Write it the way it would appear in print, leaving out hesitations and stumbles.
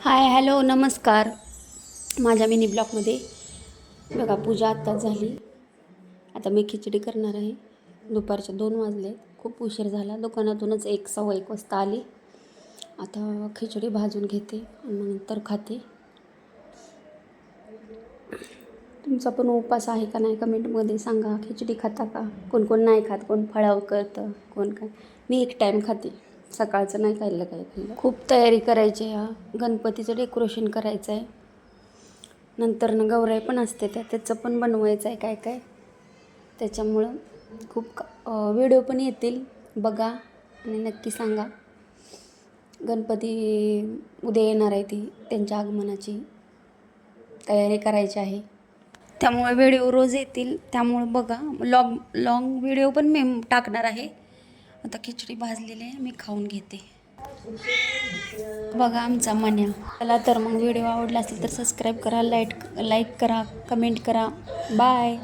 Hi hello नमस्कार. माझ्या mini ब्लॉगमध्ये बघा पूजा आत्ताच झाली. आता मी खिचडी करणार आहे. दुपारचे 2 वाजले, खूप उशीर झाला. दुकानातूनच 1 वाजता आली. आता खिचडी भाजून घेते आणि मग नंतर खाते. तुमचा पण उपवास आहे का नाही कमेंटमध्ये सांगा. खिचडी खाता का? कोण कोण नाही खात, कोण फळावर करतं, कोण काय. मी एक टाईम खाते, सकाळचं नाही खाल्लं काही खाल्लं. खूप तयारी करायची आहे. गणपतीचं डेकोरेशन करायचं आहे. नंतर गौराई पण असते त्याचं पण बनवायचं आहे काय काय. त्याच्यामुळं खूप व्हिडिओ पण येतील, बघा आणि नक्की सांगा. गणपती उद्या येणार आहे, त्यांच्या आगमनाची तयारी करायची आहे. त्यामुळे व्हिडिओ रोज येतील, त्यामुळे बघा. लॉंग व्हिडिओ पण मी टाकणार आहे. आता खिचडी भाजलेली आहे, मी खाऊन घेते. बघा आमचा मन्या. चला तर मग व्हिडिओ आवडला असेल तर सबस्क्राईब करा, लाईक करा, कमेंट करा. बाय.